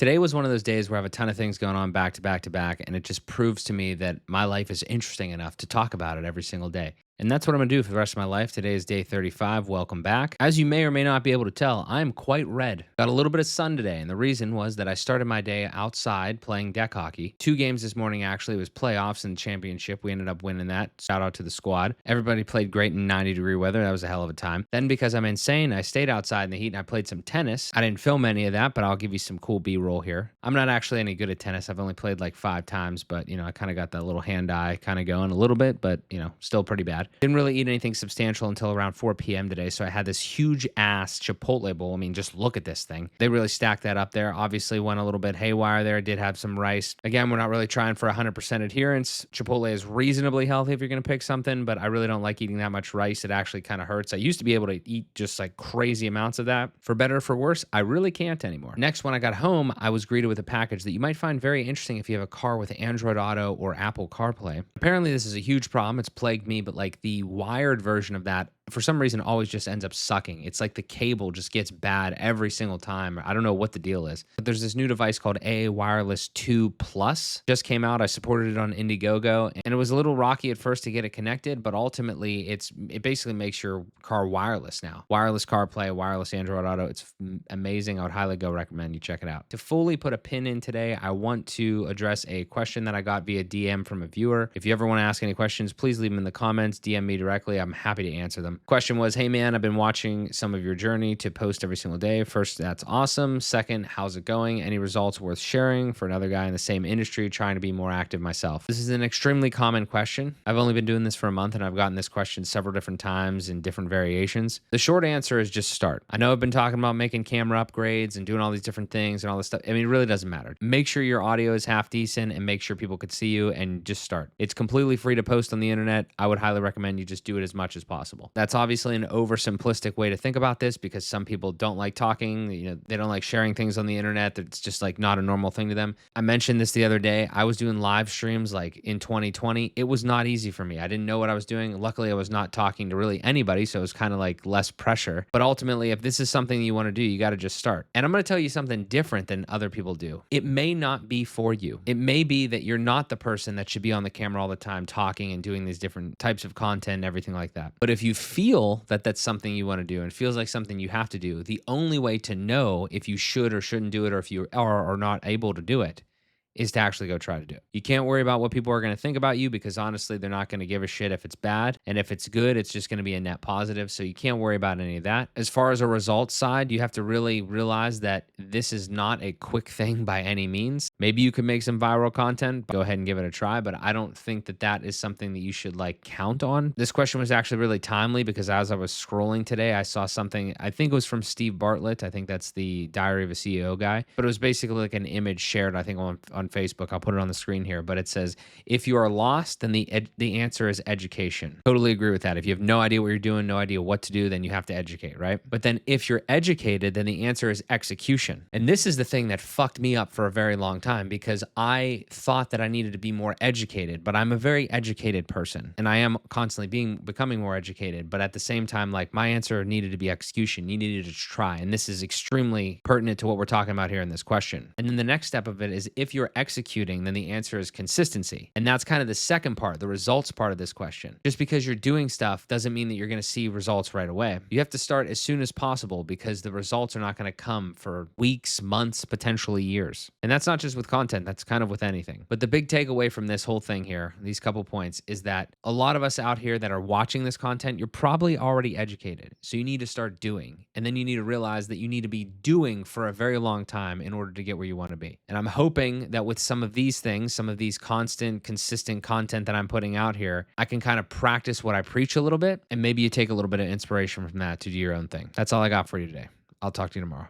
Today was one of those days where I have a ton of things going on back to back to back, and it just proves to me that my life is interesting enough to talk about it every single day. And that's what I'm gonna do for the rest of my life. Today is day 35. Welcome back. As you may or may not be able to tell, I am quite red. Got a little bit of sun today, and the reason was that I started my day outside playing deck hockey. Two games this morning, actually. It was playoffs and championship. We ended up winning that. Shout out to the squad. Everybody played great in 90-degree weather. That was a hell of a time. Then, because I'm insane, I stayed outside in the heat and I played some tennis. I didn't film any of that, but I'll give you some cool B-roll here. I'm not actually any good at tennis. I've only played like 5 times, but I kind of got that little hand-eye kind of going a little bit, but still pretty bad. Didn't really eat anything substantial until around 4 p.m. today. So I had this huge ass Chipotle bowl. I mean, just look at this thing. They really stacked that up there. Obviously went a little bit haywire there. Did have some rice. Again, we're not really trying for 100% adherence. Chipotle is reasonably healthy if you're going to pick something, but I really don't like eating that much rice. It actually kind of hurts. I used to be able to eat just like crazy amounts of that. For better or for worse, I really can't anymore. Next, when I got home, I was greeted with a package that you might find very interesting if you have a car with Android Auto or Apple CarPlay. Apparently, this is a huge problem. It's plagued me, but like the wired version of that for some reason always just ends up sucking. It's like the cable just gets bad every single time. I don't know what the deal is. But there's this new device called AA Wireless 2 Plus. Just came out. I supported it on Indiegogo, and it was a little rocky at first to get it connected, but ultimately it basically makes your car wireless now. Wireless CarPlay, wireless Android Auto. It's amazing. I would highly recommend you check it out. To fully put a pin in today, I want to address a question that I got via DM from a viewer. If you ever want to ask any questions, please leave them in the comments, DM me directly. I'm happy to answer them. Question was, hey man, I've been watching some of your journey to post every single day. First, that's awesome. Second, how's it going? Any results worth sharing for another guy in the same industry trying to be more active myself? This is an extremely common question. I've only been doing this for a month and I've gotten this question several different times in different variations. The short answer is just start. I know I've been talking about making camera upgrades and doing all these different things and all this stuff. I mean, it really doesn't matter. Make sure your audio is half decent and make sure people could see you and just start. It's completely free to post on the internet. I would highly recommend you just do it as much as possible. That's obviously an oversimplistic way to think about this because some people don't like talking, they don't like sharing things on the internet. That's just like not a normal thing to them. I mentioned this the other day. I was doing live streams like in 2020. It was not easy for me. I didn't know what I was doing. Luckily, I was not talking to really anybody, so it was kind of like less pressure. But ultimately, if this is something you want to do, you got to just start. And I'm going to tell you something different than other people do. It may not be for you. It may be that you're not the person that should be on the camera all the time talking and doing these different types of content and everything like that. But if you feel that that's something you want to do and feels like something you have to do, the only way to know if you should or shouldn't do it or if you are or not able to do it is to actually go try to do it. You can't worry about what people are going to think about you because honestly, they're not going to give a shit if it's bad. And if it's good, it's just going to be a net positive. So you can't worry about any of that. As far as a results side, you have to really realize that this is not a quick thing by any means. Maybe you could make some viral content. Go ahead and give it a try. But I don't think that that is something that you should like count on. This question was actually really timely because as I was scrolling today, I saw something, I think it was from Steve Bartlett. I think that's the Diary of a CEO guy. But it was basically like an image shared, I think, on Facebook. I'll put it on the screen here, but it says, if you are lost, then the answer is education. Totally agree with that. If you have no idea what you're doing, no idea what to do, then you have to educate, right? But then if you're educated, then the answer is execution. And this is the thing that fucked me up for a very long time because I thought that I needed to be more educated, but I'm a very educated person and I am constantly becoming more educated. But at the same time, like my answer needed to be execution. You needed to try. And this is extremely pertinent to what we're talking about here in this question. And then the next step of it is if you're executing, then the answer is consistency. And that's kind of the second part, the results part of this question. Just because you're doing stuff doesn't mean that you're going to see results right away. You have to start as soon as possible because the results are not going to come for weeks, months, potentially years. And that's not just with content, that's kind of with anything. But the big takeaway from this whole thing here, these couple points, is that a lot of us out here that are watching this content, you're probably already educated. So you need to start doing. And then you need to realize that you need to be doing for a very long time in order to get where you want to be. And I'm hoping that with some of these things, some of these constant, consistent content that I'm putting out here, I can kind of practice what I preach a little bit, and maybe you take a little bit of inspiration from that to do your own thing. That's all I got for you today. I'll talk to you tomorrow.